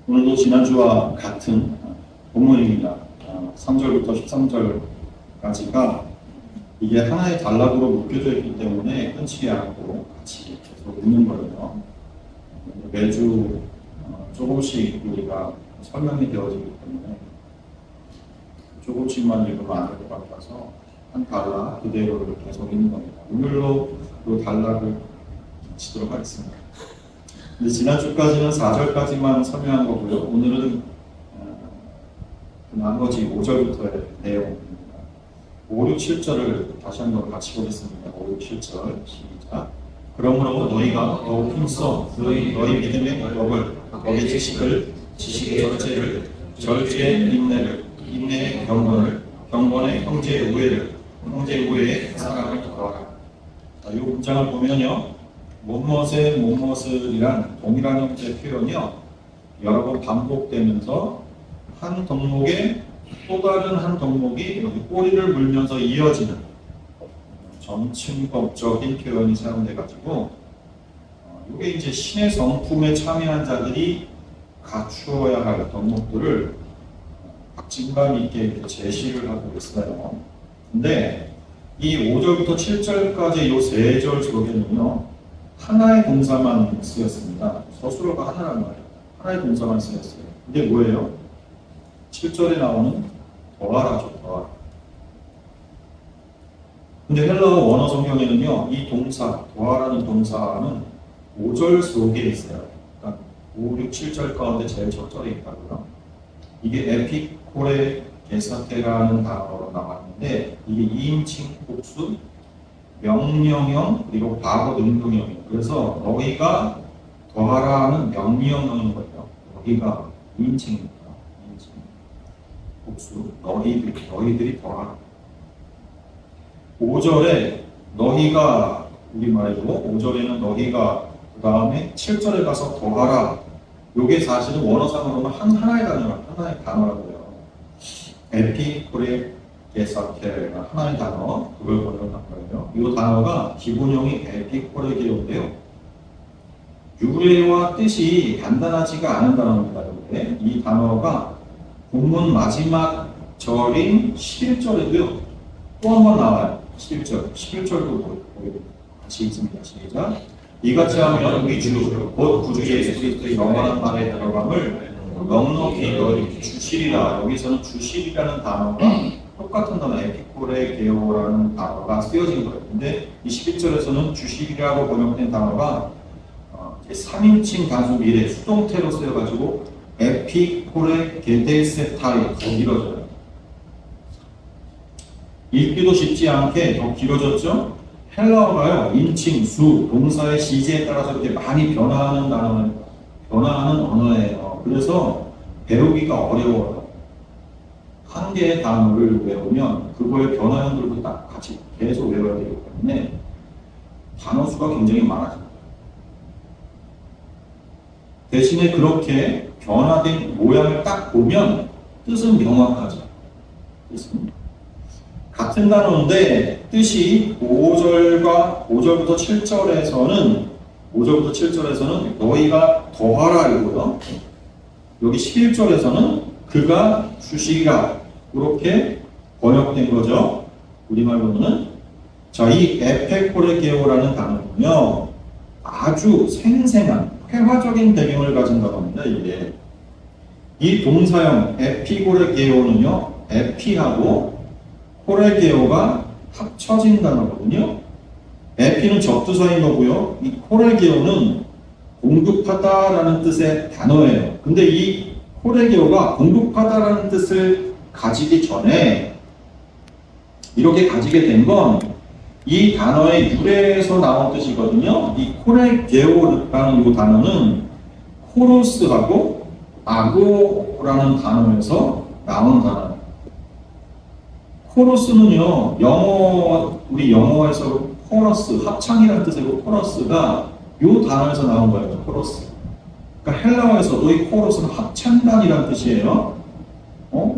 오늘도 지난주와 같은 본문입니다. 3절부터 13절까지가 이게 하나의 단락으로 묶여져 있기 때문에 끊지 않고 같이 계속 읽는 거예요. 매주 조금씩 우리가 설명이 되어지기 때문에 조금씩만 읽으면 안 될 것 같아서 한 단락 그대로 계속 읽는 겁니다. 오늘로 이 단락을 마치도록 하겠습니다. 근데 지난주까지는 4절까지만 설명한 거고요. 오늘은 나머지 5절부터의 내용입니다. 5, 6, 7절을 다시 한번 같이 보겠습니다. 5, 6, 7절 시작. 그러므로 너희가 더욱 힘써 너희 믿음의 법을, 법의 지식을, 지식의 절제의 인내를, 인내의 경건을, 경건의 형제의 우애를, 형제의 우애의 사랑을 더하라. 이 문장을 보면요. 무엇이란 동일한 형태 표현이요. 여러 번 반복되면서 한 덕목에 또 다른 한 덕목이 여기 꼬리를 물면서 이어지는 점층법적인 표현이 사용돼가지고 이게 이제 신의 성품에 참여한 자들이 갖추어야 할 덕목들을 박진감 있게 이렇게 제시를 하고 있어요. 근데 이 5절부터 7절까지 이 3절 속에는요. 하나의 동사만 쓰였습니다. 서술어가 하나란 말이에요. 하나의 동사만 쓰였어요. 이게 뭐예요? 7절에 나오는 더하라죠. 더하라. 근데 헬라어 원어 성경에는요. 이 동사, 더하라는 동사는 5절 속에 있어요. 그러니까 5, 6, 7절 가운데 제일 첫절에 있다고요. 이게 에피코레 게사테라는 단어로 나왔는데 이게 2인칭 복수, 명령형, 그리고 과거 능동형이에요. 그래서 너희가 더하라는 명령형인 거예요. 너희가 2인칭입니다. 2인칭. 복수, 너희들이 더하라. 5절에 너희가 우리말이고 5절에는 너희가 그 다음에 7절에 가서 더하라. 이게 사실은 원어상으로는 하나의 단어라고요. 에피코레 게사테가 하나의 단어, 그걸 번역한 거예요. 이 단어가 기본형이 에피코레게인데요. 유래와 뜻이 간단하지가 않은 단어입니다. 이 단어가 본문 마지막 절인 11절에도요. 또 한 번 나와요. 11절도 같이 읽습니다. 시작. 이같이 하면 우리 주, 곧 구주 예수 그리스도의 영원한 나라에 들어감을 넉넉히 너희 주시리라. 여기서는 주시리라는 단어가 똑같은 단어 에피코레 게오라는 단어가 쓰여진 거예요. 근데 이 11절에서는 주시리라고 번역된 단어가 3인칭 단수 미래 수동태로 쓰여가지고 에피코레 게데세타이 더 길어져요. 읽기도 쉽지 않게 더 길어졌죠? 헬라어가요, 인칭, 수, 동사의 시제에 따라서 이렇게 많이 변화하는 언어예요. 그래서 배우기가 어려워요. 한 개의 단어를 외우면 그거의 변화형들도 딱 같이 계속 외워야 되기 때문에 단어 수가 굉장히 많아집니다. 대신에 그렇게 변화된 모양을 딱 보면 뜻은 명확하죠. 뜻은 같은 단어인데 뜻이 5절부터 7절에서는 너희가 더하라 이거고요. 여기 11절에서는 그가 주시리라 이렇게 번역된 거죠. 우리말로는 자, 이 에페코레게오라는 단어는요. 아주 생생한 회화적인 배경을 가진 단어입니다. 이게 이 동사형 에피고레게오는요. 에피하고 코레게오가 합쳐진 단어거든요. 에피는 접두사인 거고요. 이 코레게오는 공급하다라는 뜻의 단어예요. 근데 이 코레게오가 공급하다라는 뜻을 가지기 전에 이렇게 가지게 된 건 이 단어의 유래에서 나온 뜻이거든요. 이 코레게오라는 이 단어는 코로스하고 아고라는 단어에서 나온 단어예요. 코러스는요, 우리 영어에서 코러스, 합창이라는 뜻이고 코러스가 이 단어에서 나온 거예요, 코러스. 그러니까 헬라어에서도 이 코러스는 합창단이라는 뜻이에요.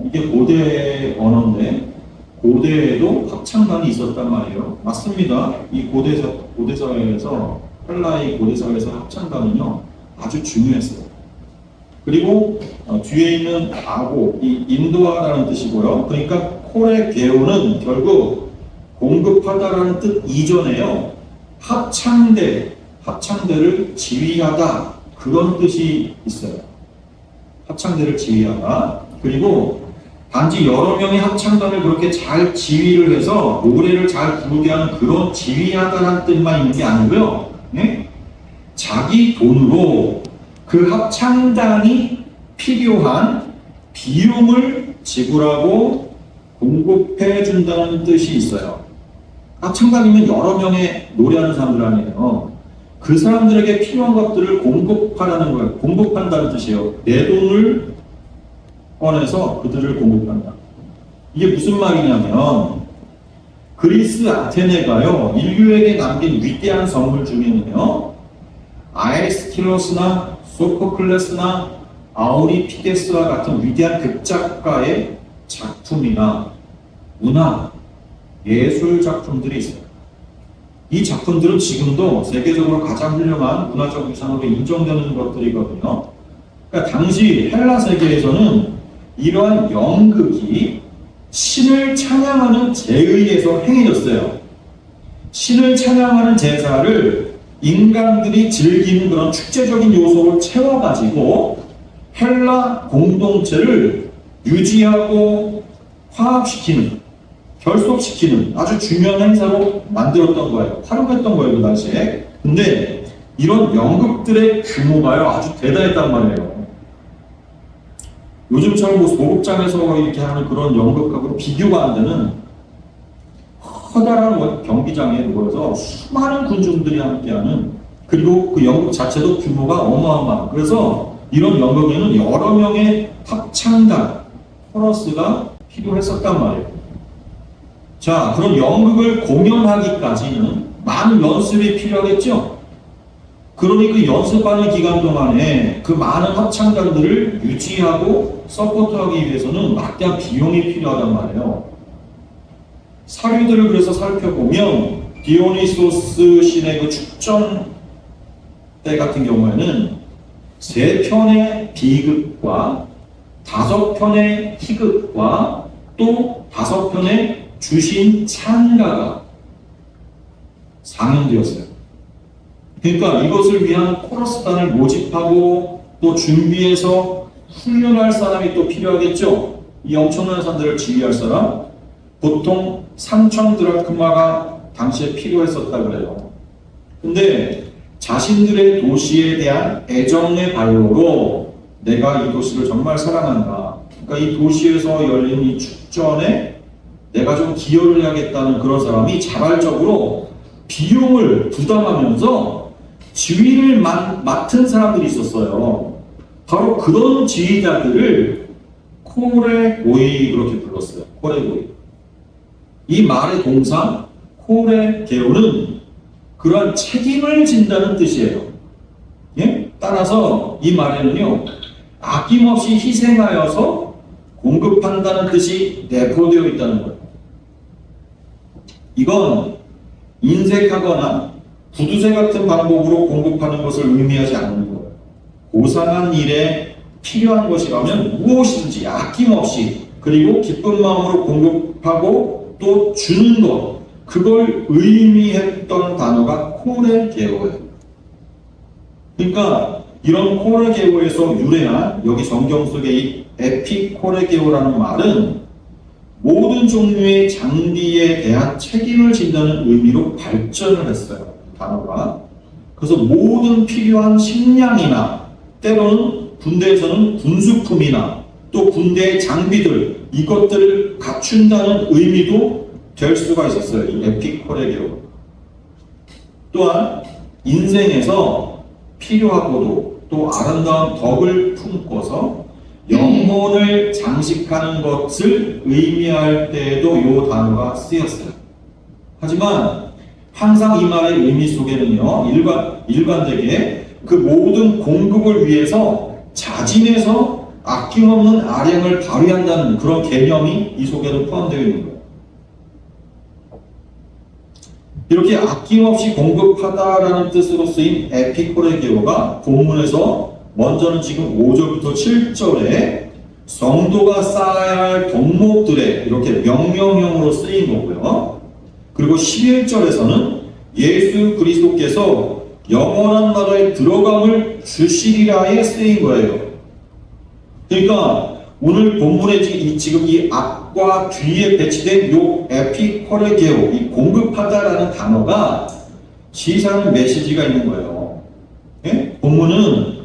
이게 고대 언어인데, 고대에도 합창단이 있었단 말이에요. 맞습니다. 이 고대사회에서, 헬라의 고대사회에서 합창단은요, 아주 중요했어요. 그리고 뒤에 있는 아고, 이 인도하다는 뜻이고요. 그러니까 코레게오는 결국 공급하다라는 뜻 이전에요. 합창대를 지휘하다 그런 뜻이 있어요. 합창대를 지휘하다. 그리고 단지 여러 명의 합창단을 그렇게 잘 지휘를 해서 노래를 잘 부르게 하는 그런 지휘하다라는 뜻만 있는 게 아니고요. 네? 자기 돈으로 그 합창단이 필요한 비용을 지불하고 공급해 준다는 뜻이 있어요. 합창단이면 여러 명의 노래하는 사람들 아니에요. 그 사람들에게 필요한 것들을 공급하라는 거예요. 공급한다는 뜻이에요. 내 돈을 꺼내서 그들을 공급한다. 이게 무슨 말이냐면 그리스 아테네가요 인류에게 남긴 위대한 선물 중에는요 아에스킬로스나 소포클레스나 아우리피데스와 같은 위대한 극작가의 작품이나 문화, 예술 작품들이 있어요. 이 작품들은 지금도 세계적으로 가장 훌륭한 문화적 유산으로 인정되는 것들이거든요. 그러니까 당시 헬라 세계에서는 이러한 연극이 신을 찬양하는 제의에서 행해졌어요. 신을 찬양하는 제사를 인간들이 즐기는 그런 축제적인 요소를 채워가지고 헬라 공동체를 유지하고 화합시키는, 결속시키는 아주 중요한 행사로 만들었던 거예요. 활용했던 거예요, 그 당시에. 근데 이런 연극들의 규모가요, 아주 대단했단 말이에요. 요즘처럼 뭐 소극장에서 이렇게 하는 그런 연극하고 비교가 안 되는 커다란 경기장에 모여서 수많은 군중들이 함께하는, 그리고 그 연극 자체도 규모가 어마어마한, 그래서 이런 연극에는 여러 명의 합창단, 코러스가 필요했었단 말이에요. 자, 그럼 연극을 공연하기까지는 많은 연습이 필요하겠죠? 그러니 그 연습하는 기간 동안에 그 많은 합창단들을 유지하고 서포트하기 위해서는 막대한 비용이 필요하단 말이에요. 사료들을 그래서 살펴보면 디오니소스 신의 그 축전 때 같은 경우에는 3편의 비극과 5편의 희극과 또 5편의 주신 찬가가 상연되었어요. 그러니까 이것을 위한 코러스단을 모집하고 또 준비해서 훈련할 사람이 또 필요하겠죠. 이 엄청난 산들을 지휘할 사람, 보통 3천 드라크마가 당시에 필요했었다 그래요. 근데 자신들의 도시에 대한 애정의 발로로 내가 이 도시를 정말 사랑한다. 그러니까 이 도시에서 열린 이 축전에 내가 좀 기여를 해야겠다는 그런 사람이 자발적으로 비용을 부담하면서 지휘를 맡은 사람들이 있었어요. 바로 그런 지휘자들을 코레고이 그렇게 불렀어요. 코레고이. 이 말의 동사 코레게오는 그러한 책임을 진다는 뜻이에요. 예? 따라서 이 말에는요, 아낌없이 희생하여서 공급한다는 뜻이 내포되어 있다는 거예요. 이건 인색하거나 구두쇠 같은 방법으로 공급하는 것을 의미하지 않는 거예요. 고상한 일에 필요한 것이라면 무엇이든지 아낌없이, 그리고 기쁜 마음으로 공급하고 또 주는 것, 그걸 의미했던 단어가 코레게오예요. 그러니까 이런 코레게오에서 유래한 여기 성경 속의 이 에피코레게오라는 말은 모든 종류의 장비에 대한 책임을 진다는 의미로 발전을 했어요. 단어가. 그래서 모든 필요한 식량이나 때로는 군대에서는 군수품이나 또 군대의 장비들, 이것들을 갖춘다는 의미도 될 수가 있었어요. 이 에피코레게오. 또한 인생에서 필요하고도 또 아름다운 덕을 품고서 영혼을 장식하는 것을 의미할 때에도 이 단어가 쓰였어요. 하지만 항상 이 말의 의미 속에는요, 일관되게 그 모든 공급을 위해서 자진해서 아낌없는 아량을 발휘한다는 그런 개념이 이 속에는 포함되어 있는 거예요. 이렇게 아낌없이 공급하다라는 뜻으로 쓰인 에피코레게오가 본문에서 먼저는 지금 5절부터 7절에 성도가 쌓아야 할 덕목들에 이렇게 명령형으로 쓰인 거고요. 그리고 11절에서는 예수 그리스도께서 영원한 나라에 들어감을 주시리라에 쓰인 거예요. 그러니까 오늘 본문에 지금 이 앞과 뒤에 배치된 요 에피코레게오, 이 공급하다라는 단어가 시사하는 메시지가 있는 거예요. 예? 본문은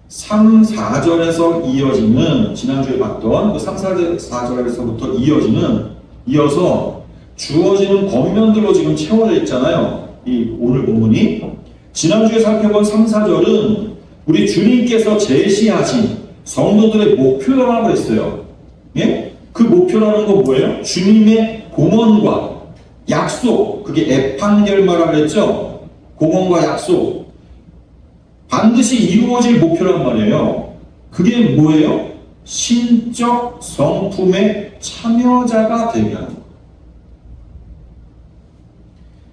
3, 4절에서 이어지는, 지난주에 봤던 그 3, 4절에서부터 이어서 주어지는 권면들로 지금 채워져 있잖아요. 이 오늘 본문이. 지난주에 살펴본 3, 4절은 우리 주님께서 제시하신 성도들의 목표라고 했어요. 예? 그 목표라는 건 뭐예요? 주님의 공언과 약속, 그게 에판겔마라고 했죠? 공언과 약속. 반드시 이루어질 목표란 말이에요. 그게 뭐예요? 신적 성품의 참여자가 되게 하는 거예요.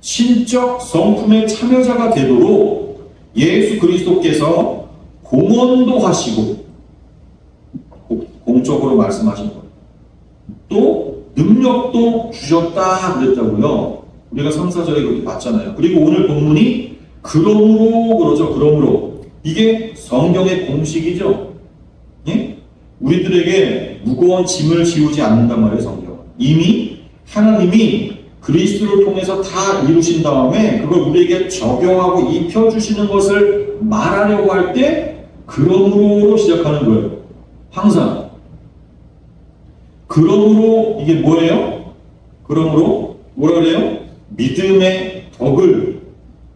신적 성품의 참여자가 되도록 예수 그리스도께서 공언도 하시고 공적으로 말씀하신 거예요. 또 능력도 주셨다 그랬다고요. 우리가 3, 4절에 그렇게 봤잖아요. 그리고 오늘 본문이 그러므로 그러죠. 그러므로 이게 성경의 공식이죠. 예? 우리들에게 무거운 짐을 지우지 않는단 말이에요. 성경은 이미 하나님이 그리스도를 통해서 다 이루신 다음에 그걸 우리에게 적용하고 입혀주시는 것을 말하려고 할 때 그러므로로 시작하는 거예요. 항상. 그러므로 이게 뭐예요? 그러므로 뭐라 그래요? 믿음의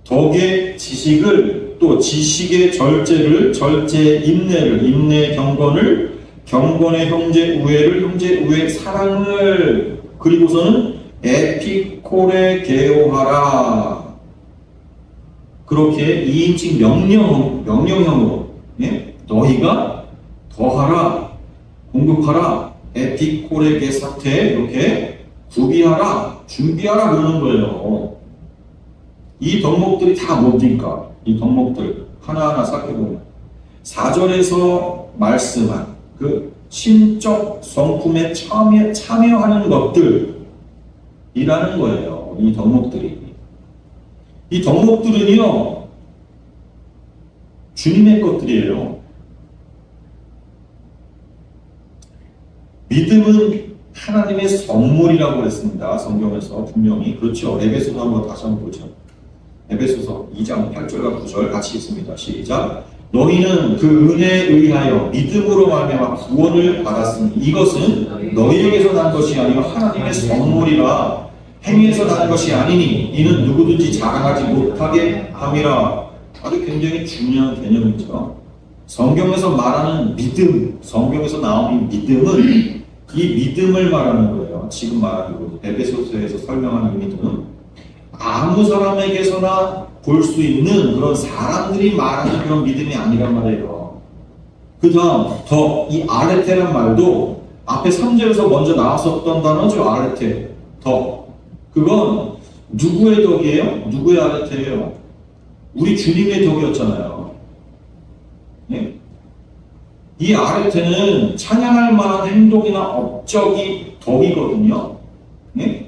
덕의 지식을, 또 지식의 절제의 인내의 경건을, 경건의 형제 우애를, 형제 우애의 사랑을, 그리고서는 에피콜에 개요하라. 그렇게 2인칭 명령형으로, 예? 너희가 더하라, 공급하라, 에피콜에 개사태, 이렇게 구비하라, 준비하라 그러는 거예요. 이 덕목들이 다 뭡니까? 이 덕목들 하나하나 살펴보면 4절에서 말씀한 그 신적 성품에 참여하는 것들이라는 거예요. 이 덕목들이. 이 덕목들은요, 주님의 것들이에요. 믿음은 하나님의 선물이라고 했습니다. 성경에서 분명히. 그렇죠. 에베소서 한번 다시 한번 보죠. 에베소서 2장 8절과 9절 같이 있습니다. 시작. 너희는 그 은혜에 의하여 믿음으로 말미암아 구원을 받았으니 이것은 너희에게서 난 것이 아니라 하나님의 선물이라. 행위에서 나는 것이 아니니 이는 누구든지 자랑하지 못하게 함이라. 아주 굉장히 중요한 개념이죠. 성경에서 말하는 믿음, 성경에서 나오는 믿음은 이 믿음을 말하는 거예요. 지금 말하는 거. 에베소서에서 설명하는 믿음은 아무 사람에게서나 볼 수 있는 그런 사람들이 말하는 그런 믿음이 아니란 말이에요. 그 다음 이 아레테란 말도 앞에 3절에서 먼저 나왔었던 단어죠. 아레테, 그건 누구의 덕이에요? 누구의 아레테예요? 우리 주님의 덕이었잖아요. 네? 이 아레테는 찬양할 만한 행동이나 업적이 덕이거든요. 네?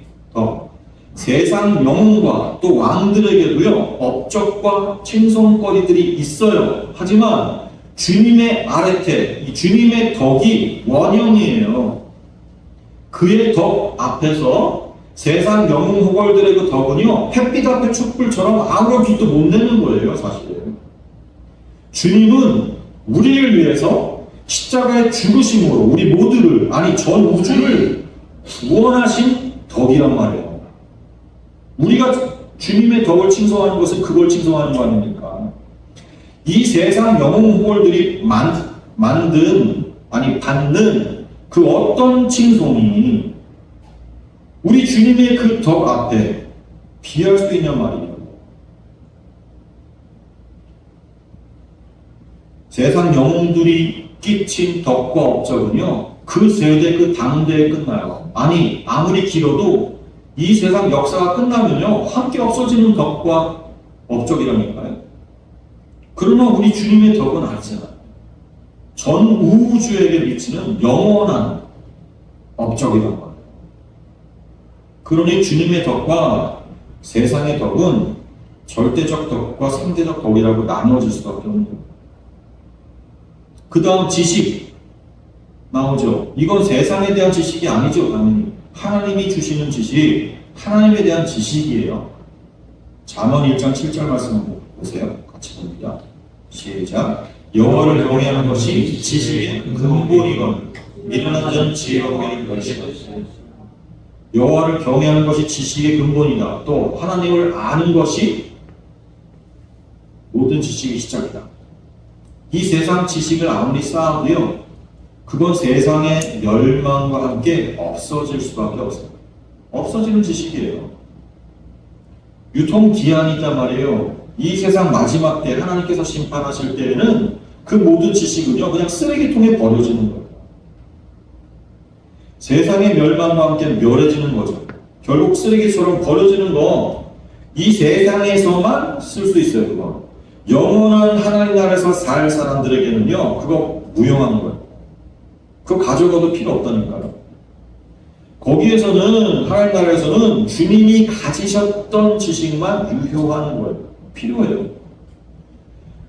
세상 영웅과 또 왕들에게도요, 업적과 칭송거리들이 있어요. 하지만 주님의 아레테, 이 주님의 덕이 원형이에요. 그의 덕 앞에서 세상 영웅 호걸들의 그 덕은요, 햇빛 앞에 촛불처럼 아무런 빛도 못 내는 거예요, 사실은. 주님은 우리를 위해서 십자가의 죽으심으로 우리 모두를, 아니 전 우주를 구원하신 덕이란 말이에요. 우리가 주님의 덕을 칭송하는 것은 그걸 칭송하는 거 아닙니까? 이 세상 영웅 호걸들이 받는 그 어떤 칭송이 우리 주님의 그 덕 앞에 비할 수 있냔 말이에요. 세상 영웅들이 끼친 덕과 업적은요, 그 세대, 그 당대에 끝나요. 아니, 아무리 길어도 이 세상 역사가 끝나면요, 함께 없어지는 덕과 업적이라니까요. 그러나 우리 주님의 덕은 아니잖아요. 전 우주에게 미치는 영원한 업적이란 말이에요. 그러니 주님의 덕과 세상의 덕은 절대적 덕과 상대적 덕이라고 나누어질 수밖에 없는 거예요. 그 다음 지식 나오죠. 이건 세상에 대한 지식이 아니죠. 당연히 하나님이 주시는 지식, 하나님에 대한 지식이에요. 잠언 1장 7절 말씀 한번 보세요. 같이 봅니다. 시작. 여호와를 경외하는 것이 지식의 근본이건 미련한 자는 지혜가 보이는 것이다. 여호와를 경외하는 것이 지식의 근본이다. 또 하나님을 아는 것이 모든 지식의 시작이다. 이 세상 지식을 아무리 쌓아도요, 그건 세상의 멸망과 함께 없어질 수밖에 없어요. 없어지는 지식이에요. 유통기한이 있단 말이에요. 이 세상 마지막 때 하나님께서 심판하실 때에는 그 모든 지식은요, 그냥 쓰레기통에 버려지는 거예요. 세상의 멸망과 함께 멸해지는 거죠. 결국 쓰레기처럼 버려지는 거, 이 세상에서만 쓸 수 있어요. 그거 영원한 하나님 나라에서 살 사람들에게는요, 그거 무용한 거예요. 그거 가져가도 필요 없다니까요. 거기에서는, 하나님 나라에서는 주님이 가지셨던 지식만 유효한 거예요. 필요해요.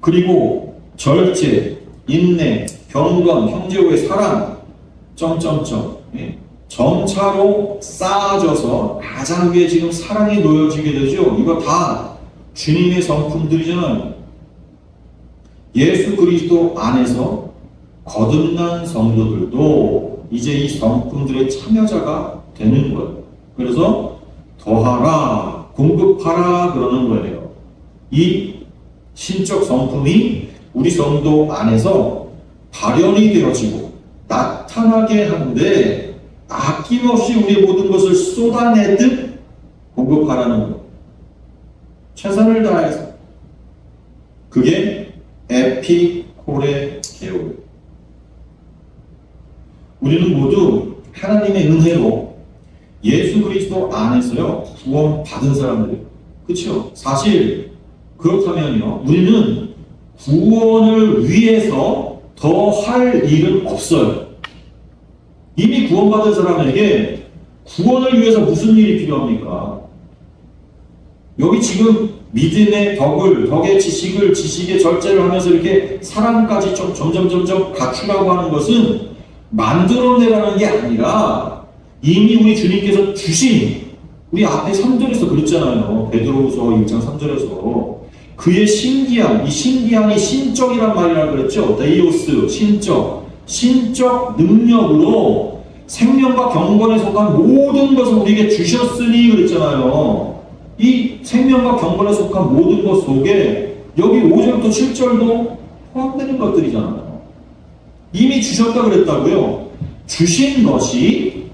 그리고 절제, 인내, 경건, 형제와의 사랑, 점차로 쌓아져서 가장 위에 지금 사랑이 놓여지게 되죠. 이거 다 주님의 성품들이잖아요. 예수 그리스도 안에서 거듭난 성도들도 이제 이 성품들의 참여자가 되는 거예요. 그래서 더하라, 공급하라 그러는 거예요. 이 신적 성품이 우리 성도 안에서 발현이 되어지고 나타나게 하는데 아낌없이 우리의 모든 것을 쏟아내듯 공급하라는 거예요. 최선을 다해서. 그게 에피코레 계율. 우리는 모두 하나님의 은혜로 예수 그리스도 안에서요, 구원 받은 사람들이에요. 그렇죠? 사실 그렇다면요, 우리는 구원을 위해서 더 할 일은 없어요. 이미 구원받은 사람에게 구원을 위해서 무슨 일이 필요합니까? 여기 지금 믿음의 덕의 지식을, 지식의 절제를 하면서 이렇게 사랑까지 좀 점점 갖추라고 하는 것은 만들어내라는 게 아니라 이미 우리 주님께서 주신, 우리 앞에 3절에서 그랬잖아요. 베드로후서 1장 3절에서 그의 신기한, 이 신기한이 신적이란 말이라고 그랬죠. 데이오스, 신적 능력으로 생명과 경건에 속한 모든 것을 우리에게 주셨으니 그랬잖아요. 이 생명과 경건에 속한 모든 것 속에 여기 5절부터 7절도 포함되는 것들이잖아요. 이미 주셨다 그랬다고요. 주신 것이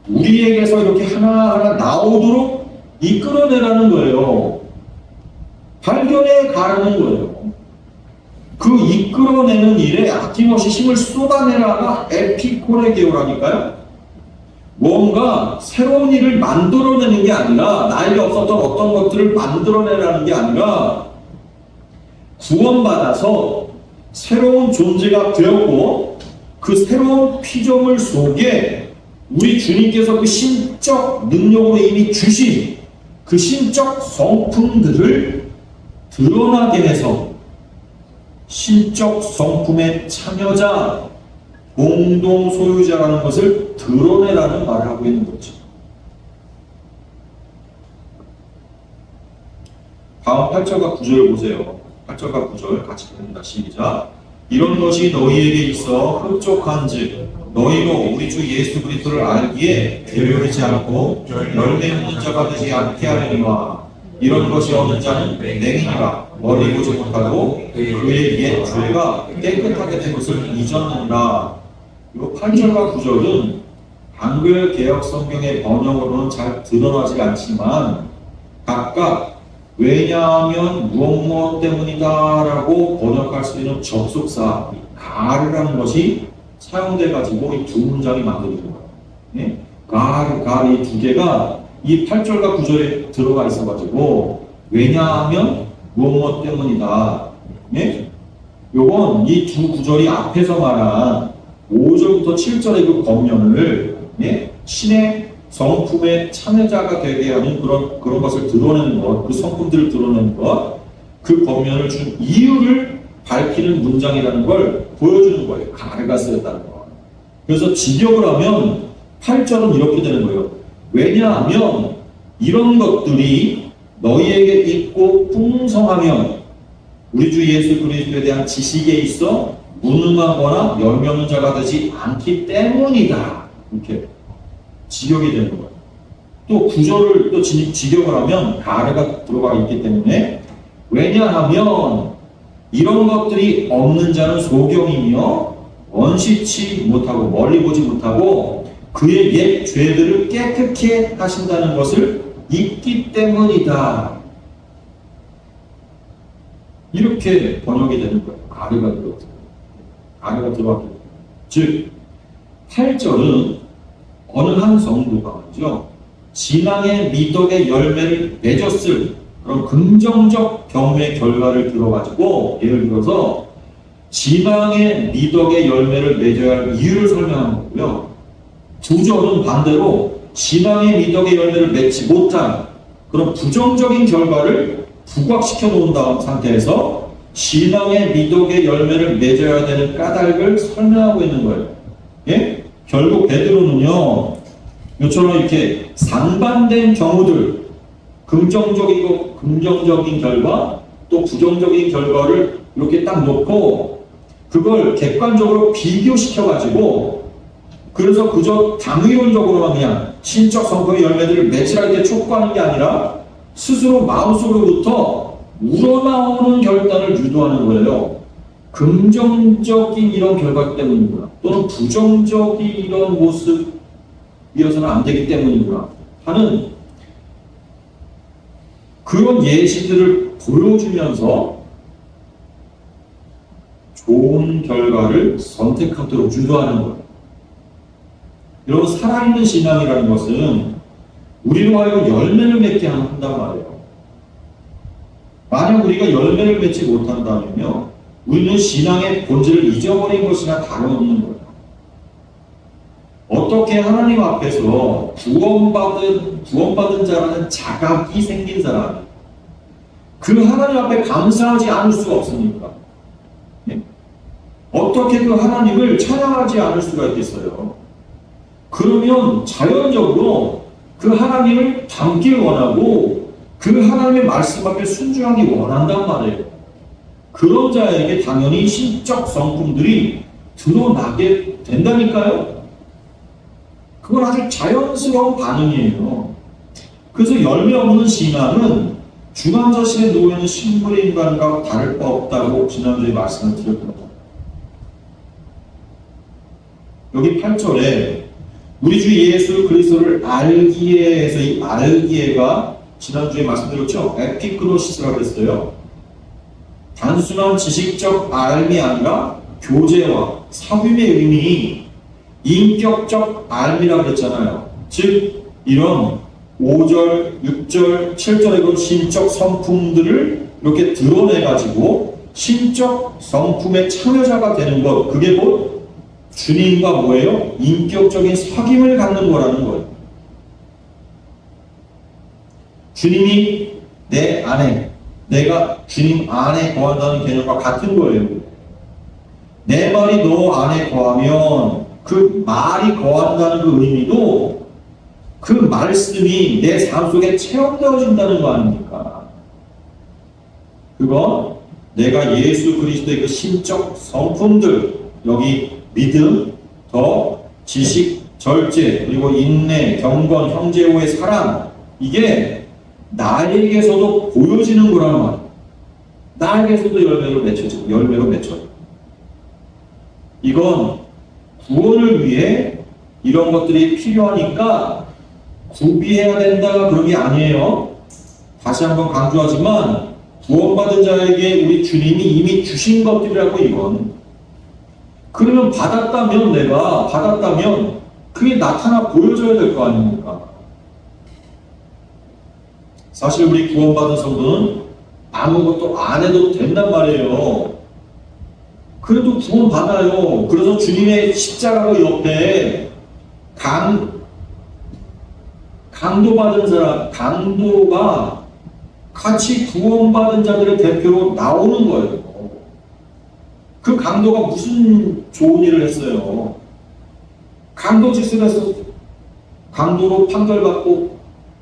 우리에게서 이렇게 하나하나 나오도록 이끌어내라는 거예요. 발견해 가라는 거예요. 그 이끌어내는 일에 아낌없이 힘을 쏟아내라가 에피코레 계율하니까요. 뭔가 새로운 일을 만들어내는 게 아니라, 나에게 없었던 어떤 것들을 만들어내라는 게 아니라, 구원받아서 새로운 존재가 되었고 그 새로운 피조물 속에 우리 주님께서 그 신적 능력으로 이미 주신 그 신적 성품들을 드러나게 해서 신적 성품의 참여자, 공동 소유자라는 것을 드러내라는 말을 하고 있는 거죠. 다음 8절과 9절 보세요. 8절과 9절 같이 봅니다. 시작. 이런 것이 너희에게 있어 흡족한즉 너희로 우리 주 예수 그리스도를 알기에 게으르지 않고 열매 없는 자가 되지 않게 하려니와 이런 것이 없는 자는 맹이니라 머리고 못하고 그의 옛 죄가 깨끗하게 된 것을 잊었느니라. 그리고 8절과 9절은 한글 개역 성경의 번역으로는 잘 드러나지 않지만 각각 왜냐하면 무엇 때문이다 라고 번역할 수 있는 접속사 가르라는 것이 사용돼 가지고 이 두 문장이 만들어진 거예요. 네? 가르 이 두 개가 이 8절과 9절에 들어가 있어 가지고 왜냐하면 무엇 때문이다. 네? 요건 이 두 구절이 앞에서 말한 5절부터 7절의 그 권면을 신의 성품의 참여자가 되게 하는 그런 것을 드러내는 것, 그 성품들을 드러내는 것, 그 권면을 준 이유를 밝히는 문장이라는 걸 보여주는 거예요. 가르가 쓰였다는 거. 그래서 직역을 하면 8절은 이렇게 되는 거예요. 왜냐하면 이런 것들이 너희에게 있고 풍성하면 우리 주 예수 그리스도에 대한 지식에 있어 무능하거나 열매 없는 자가 되지 않기 때문이다. 이렇게 직역이 되는 거예요. 또 구절을 또 직역을 하면 가르가 들어가 있기 때문에 왜냐하면 이런 것들이 없는 자는 소경이며 원시치 못하고 멀리 보지 못하고 그의 옛 죄들을 깨끗게 하신다는 것을 잊기 때문이다. 이렇게 번역이 되는 거예요. 가르가 들어왔기 때문에. 즉 8절은 어느 한 성도가 말이죠. 신앙의 미덕의 열매를 맺었을 그런 긍정적 경험의 결과를 들어가지고 예를 들어서 신앙의 미덕의 열매를 맺어야 할 이유를 설명하는 거고요. 9절은 반대로 신앙의 미덕의 열매를 맺지 못한 그런 부정적인 결과를 부각시켜 놓은 다음 상태에서 신앙의 미덕의 열매를 맺어야 되는 까닭을 설명하고 있는 거예요. 예? 결국 베드로는요, 이처럼 이렇게 상반된 경우들, 긍정적인 결과, 또 부정적인 결과를 이렇게 딱 놓고, 그걸 객관적으로 비교시켜가지고, 그래서 그저 당위론적으로만 그냥 신적 성품의 열매들을 맺으라 이렇게 촉구하는 게 아니라, 스스로 마음속으로부터 우러나오는 결단을 유도하는 거예요. 긍정적인 이런 결과 때문이구나. 또는 부정적인 이런 모습이어서는 안 되기 때문이구나. 하는 그런 예시들을 보여주면서 좋은 결과를 선택하도록 유도하는 거예요. 여러분, 살아있는 신앙이라는 것은 우리로 하여금 열매를 맺게 한단 말이에요. 만약 우리가 열매를 맺지 못한다면요, 우리는 신앙의 본질을 잊어버린 것이나 다름없는 거예요. 어떻게 하나님 앞에서 구원받은 자라는 자각이 생긴 사람이 그 하나님 앞에 감사하지 않을 수가 없습니까? 네? 어떻게 그 하나님을 찬양하지 않을 수가 있겠어요? 그러면 자연적으로 그 하나님을 닮길 원하고 그 하나님의 말씀 앞에 순종하기 원한단 말이에요. 그런 자에게 당연히 신적 성품들이 드러나게 된다니까요. 그건 아주 자연스러운 반응이에요. 그래서 열매 없는 신앙은 중환자실에 누워있는 신부의 인간과 다를 바 없다고 지난주에 말씀을 드렸던 겁니다. 여기 8절에 우리 주 예수 그리스도를 알기에 해서 이 알기에가 지난주에 말씀드렸죠. 에피크로시스라고 그랬어요. 단순한 지식적 알미 아니라 교제와 사귐의 의미, 인격적 알미라고 그랬잖아요. 즉 이런 5절, 6절, 7절의 그 신적 성품들을 이렇게 드러내가지고 신적 성품의 참여자가 되는 것, 그게 곧 주님과 뭐예요? 인격적인 사귐을 갖는 거라는 거예요. 주님이 내 안에, 내가 주님 안에 거한다는 개념과 같은 거예요. 내 말이 너 안에 거하면 그 말이 거한다는 그 의미도 그 말씀이 내 삶 속에 체험되어진다는 거 아닙니까? 그건 내가 예수 그리스도의 그 신적 성품들, 여기 믿음, 더, 지식, 절제, 그리고 인내, 경건, 형제호의 사랑, 이게 나에게서도 보여지는 거란 말이에요. 나에게서도 열매로 맺혀요. 이건 구원을 위해 이런 것들이 필요하니까 구비해야 된다 그런 게 아니에요. 다시 한번 강조하지만 구원받은 자에게 우리 주님이 이미 주신 것들이라고 이건. 그러면 내가 받았다면 그게 나타나 보여줘야 될 거 아닙니까? 사실 우리 구원받은 성도는 아무것도 안 해도 된단 말이에요. 그래도 구원 받아요. 그래서 주님의 십자가 옆에 강도받은 사람, 강도가 같이 구원받은 자들의 대표로 나오는 거예요. 그 강도가 무슨 좋은 일을 했어요? 강도 짓을 해서 강도로 판결받고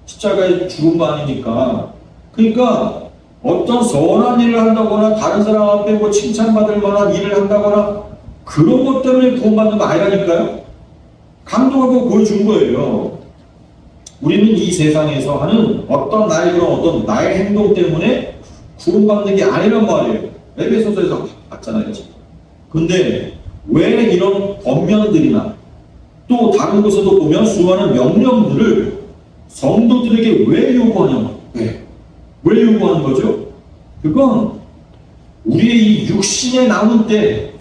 십자가에 죽은 거 아니니까. 그러니까 어떤 선한 일을 한다거나 다른 사람 앞에 뭐 칭찬받을 만한 일을 한다거나 그런 것 때문에 구원받는 거 아니라니까요. 강도가 그거 보여준 거예요. 우리는 이 세상에서 하는 어떤 나의 행동 때문에 구원받는 게 아니란 말이에요. 에베소서에서 봤잖아요. 근데 왜 이런 권면들이나 또 다른 곳에도 보면 수많은 명령들을 성도들에게 왜 요구하냐고. 왜 요구하는 거죠? 그건 우리의 이 육신에 남은 때,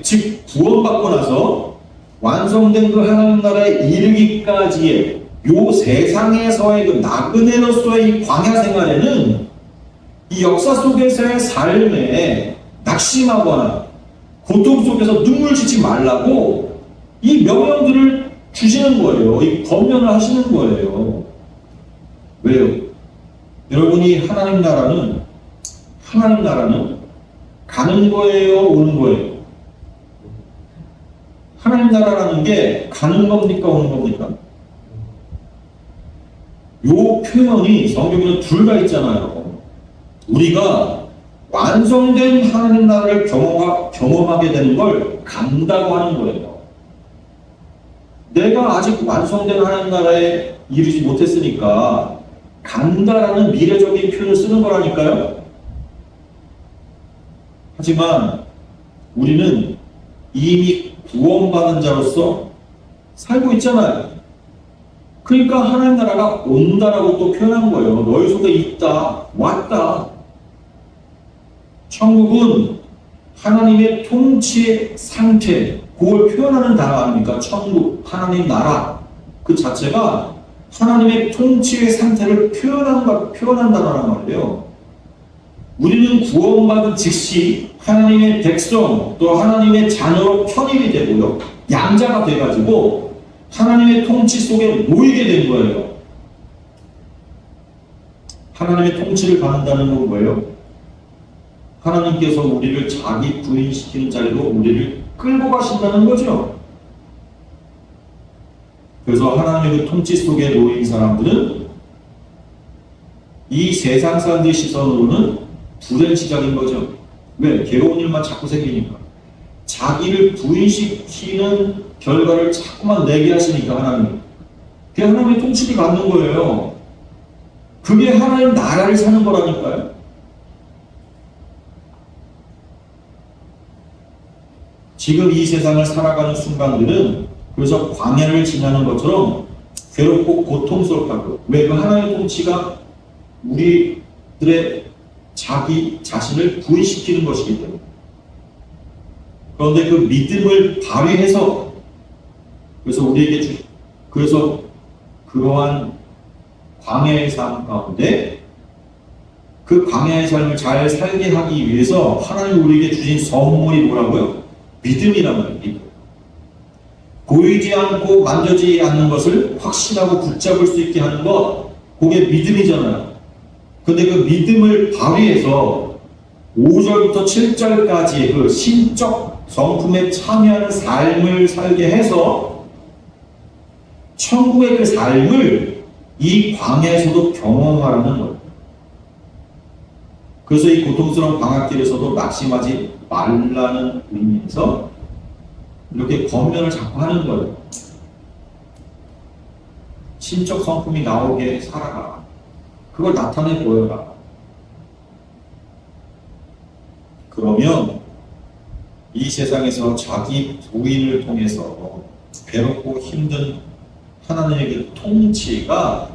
즉 구원받고 나서 완성된 그 하나님 나라에 이르기까지의 요 세상에서의 그 나그네로서의 이 광야 생활에는 이 역사 속에서의 삶에 낙심하거나 고통 속에서 눈물 짓지 말라고 이 명령들을 주시는 거예요. 이 권면을 하시는 거예요. 왜요? 여러분이 하나님 나라는 가는 거예요, 오는 거예요? 하나님 나라라는 게 가는 겁니까, 오는 겁니까? 요 표현이 성경에는 둘 다 있잖아요. 우리가 완성된 하나님 나라를 경험하게 되는 걸 간다고 하는 거예요. 내가 아직 완성된 하나님 나라에 이르지 못했으니까 간다라는 미래적인 표현을 쓰는 거라니까요. 하지만 우리는 이미 구원받은 자로서 살고 있잖아요. 그러니까 하나님 나라가 온다라고 또 표현한 거예요. 너희 속에 있다, 왔다. 천국은 하나님의 통치의 상태, 그걸 표현하는 단어 아닙니까? 천국, 하나님 나라 그 자체가 하나님의 통치의 상태를 표현한 단어란 말이에요. 우리는 구원받은 즉시 하나님의 백성 또 하나님의 자녀로 편입이 되고요. 양자가 돼가지고 하나님의 통치 속에 놓이게 된 거예요. 하나님의 통치를 받는다는 건 뭐예요? 하나님께서 우리를 자기 부인시키는 자리로 우리를 끌고 가신다는 거죠. 그래서 하나님의 그 통치 속에 놓인 사람들은 이 세상 사람들의 시선으로는 불행시작인 거죠. 왜? 괴로운 일만 자꾸 생기니까. 자기를 부인시키는 결과를 자꾸만 내게 하시니까 하나님. 그게 하나님의 통치를 받는 거예요. 그게 하나님 나라를 사는 거라니까요. 지금 이 세상을 살아가는 순간들은 그래서 광야를 지나는 것처럼 괴롭고 고통스럽다고. 왜? 그 하나님의 통치가 우리들의 자기 자신을 부인시키는 것이기 때문에. 그런데 그 믿음을 발휘해서 그래서 그러한 광야의 삶 가운데 그 광야의 삶을 잘 살게 하기 위해서 하나님 우리에게 주신 선물이 뭐라고요? 믿음이란 말이에요. 보이지 않고 만져지지 않는 것을 확신하고 붙잡을 수 있게 하는 것, 그게 믿음이잖아요. 근데 그 믿음을 발휘해서 5절부터 7절까지의 그 신적 성품에 참여하는 삶을 살게 해서 천국의 그 삶을 이 광야에서도 경험하라는 거예요. 그래서 이 고통스러운 방학길에서도 낙심하지 말라는 의미에서 이렇게 권면을 자꾸 하는 거예요. 신적 성품이 나오게 살아가. 그걸 나타내 보여라. 그러면 이 세상에서 자기 부인을 통해서 괴롭고 힘든 하나님의 그 통치가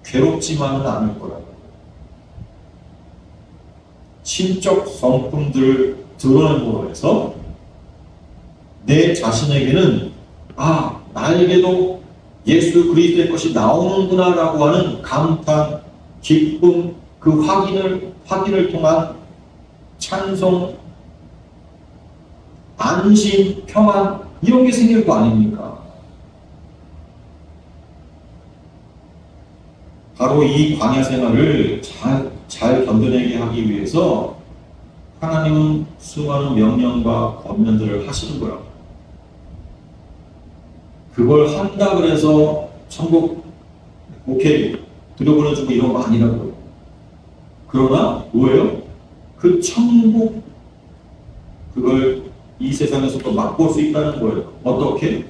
괴롭지만은 않을 거라고. 신적 성품들을 드러내므로 해서 내 자신에게는 나에게도 예수 그리스도의 것이 나오는구나 라고 하는 감탄, 기쁨, 그 확인을 통한 찬송, 안심, 평안 이런 게 생길 거 아닙니까? 바로 이 광야 생활을 잘 견뎌내게 하기 위해서 하나님은 수많은 명령과 권면들을 하시는 거야. 그걸 한다 그래서 천국 오케이 들여보내주고 이런 거 아니라고요. 그러나 뭐예요? 그 천국 그걸 이 세상에서도 맛볼 수 있다는 거예요. 어떻게?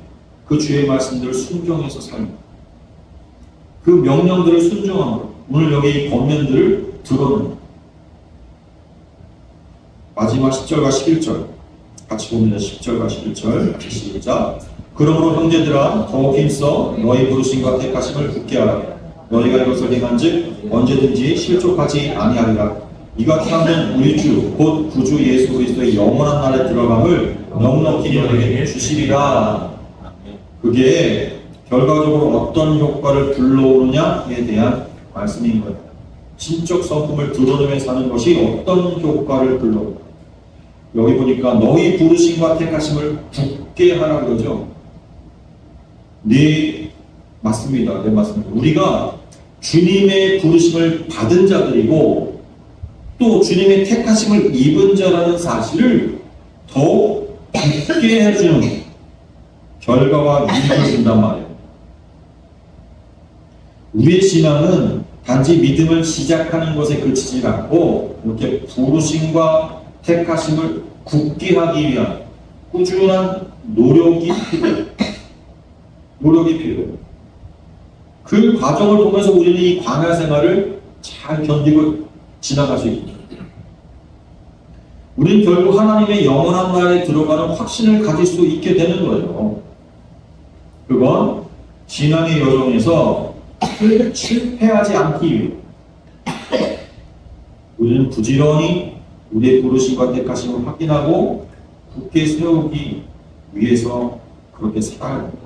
그 주의 말씀들을 순종해서 살면 그 명령들을 순종함으로 오늘 여기 이 권면들을 들어는 마지막 10절과 11절 같이 봅니다. 10절과 11절 같이 시작. 그러므로 형제들아 더욱 힘써 너희 부르심과 택하심을 굳게 하라. 너희가 이것을 행한즉 언제든지 실족하지 아니하리라. 이같이 하면 우리 주 곧 구주 예수 그리스도의 영원한 날에 들어감을 넉넉히 너희에게 주시리라. 그게 결과적으로 어떤 효과를 불러오느냐에 대한 말씀인 거예요. 신적 성품을 드러내며 사는 것이 어떤 효과를 불러오느냐. 여기 보니까 너희 부르심과 택하심을 굳게 하라 그러죠. 네, 맞습니다. 네, 맞습니다. 우리가 주님의 부르심을 받은 자들이고 또 주님의 택하심을 입은 자라는 사실을 더 굳게 해주는 결과와 믿음을 준단 말이에요. 우리의 신앙은 단지 믿음을 시작하는 것에 그치지 않고 이렇게 부르심과 택하심을 굳게 하기 위한 꾸준한 노력이 필요해요. 노력이 필요해요. 그 과정을 통해서 우리는 이 광야 생활을 잘 견디고 지나갈 수 있습니다. 우리는 결국 하나님의 영원한 나라에 들어가는 확신을 가질 수 있게 되는 거예요. 그건 신앙의 여정에서 실패하지 않기 위해 우리는 부지런히 우리의 부르심과 택하심을 확인하고 굳게 세우기 위해서 그렇게 살아야 합니다.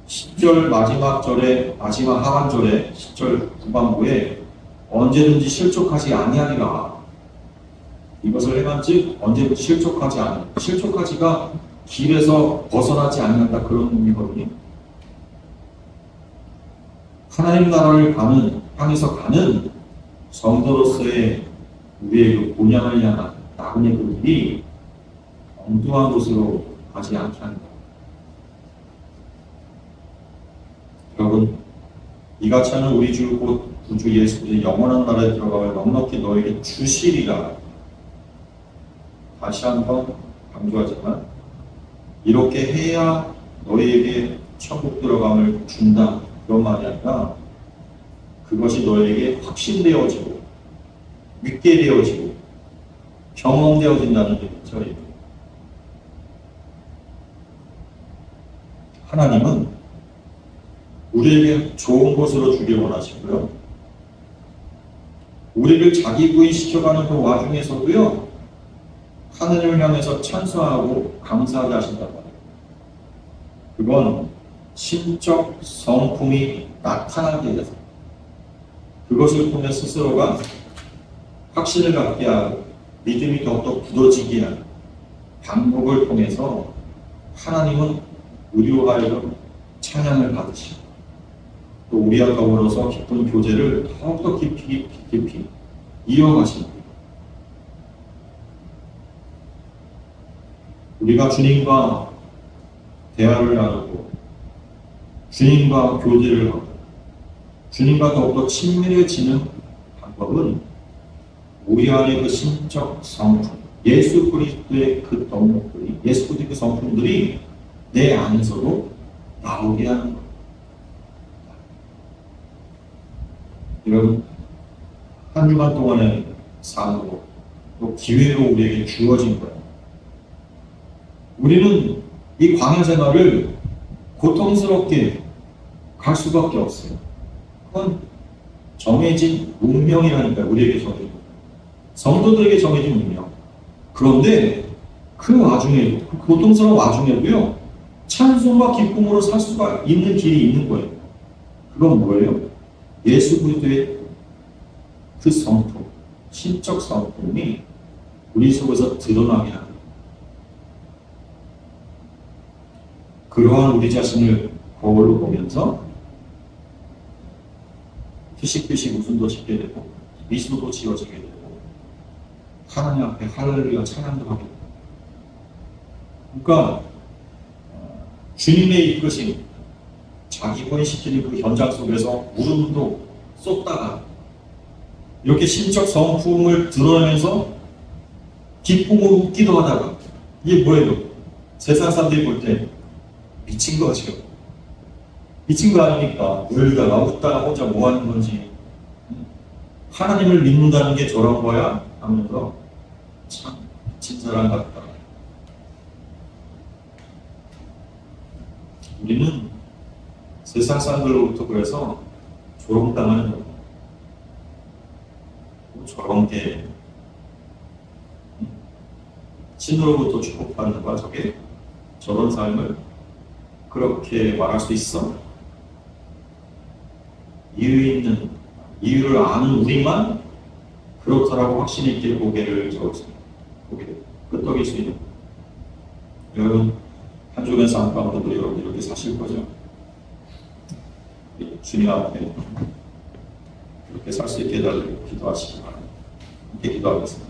10절 마지막 절에 마지막 하반절에 10절 후반부에 언제든지 실족하지 아니하리라. 이것을 행한즉 언제든지 실족하지 아니. 실족하지가 길에서 벗어나지 않는다 그런 의미거든요. 하나님 나라를 향해서 가는 성도로서의 우리의 그 본향을 향한 나그네 그 길이 엉뚱한 곳으로 가지 않게 한다. 여러분, 이같이 하는 우리 주 곧 구주 예수 그리스도의 영원한 나라에 들어가면 넉넉히 너에게 주시리라. 다시 한번 강조하지만 이렇게 해야 너희에게 천국 들어감을 준다 그런 말이 아니라 그것이 너에게 확신되어지고 믿게 되어지고 경험되어진다는 얘기죠. 하나님은 우리에게 좋은 것으로 주길 원하시고요. 우리를 자기 구이시켜가는 그 와중에서도요. 하늘을 향해서 찬송하고 감사하게 하신단 말이에요. 그건 신적 성품이 나타나게 해서 그것을 통해 스스로가 확신을 갖게 하고 믿음이 더욱더 굳어지게 하는 방법을 통해서 하나님은 우리로 하여금 찬양을 받으시고 또 우리와 더불어서 깊은 교제를 더욱더 깊이 이어가십니다. 우리가 주님과 대화를 나누고 주님과 교제를 하고 주님과 더욱더 친밀해지는 방법은 우리 안의 그 신적 성품, 예수 그리스도의 그 덕목들이, 예수 그리스도의 그 성품들이 내 안에서도 나오게 하는 거예요. 여러분, 한 주간 동안의 삶으로 또 기회로 우리에게 주어진 거예요. 우리는 이 광야 생활을 고통스럽게 갈 수밖에 없어요. 그건 정해진 운명이라니까요. 우리에게 정해진 성도들에게 정해진 운명. 그런데 그 와중에도, 그 고통스러운 와중에도요, 찬송과 기쁨으로 살 수가 있는 길이 있는 거예요. 그건 뭐예요? 예수 그리스도의 그 성품, 신적 성품이 우리 속에서 드러나게 하는 그러한 우리 자신을 거울로 보면서 피식피식 웃음도 짓게 되고 미소도 지어지게 되고 하나님 앞에 할렐루야 찬양도 하게 되고 그러니까 주님의 이끄심 자기 혼인시키는 그 현장 속에서 울음도 쏟다가 이렇게 심적 성품을 드러내면서 기쁘고 웃기도 하다가 이게 뭐예요? 세상 사람들이 볼 때 미친 거죠. 미친 거 아닙니까? 울다가 웃다가 혼자 뭐 하는 건지 하나님을 믿는다는 게 저런 거야? 하면서 참 미친 사람 같다. 우리는 세상 사람들로부터 그래서 조롱당하는 거예요. 저런 게 신으로부터 축복받는 거야 저게? 저런 삶을 그렇게 말할 수 있어? 이유를 아는 우리만 그렇다라고 확신 있게 고개를 끄덕일 수 있는 여러분 한 주간 삶 가운데도 여러분 이렇게 사실 거죠? 주님 앞에 그렇게 살 수 있게 해달라고 기도하시기 바랍니다. 함께 기도하겠습니다.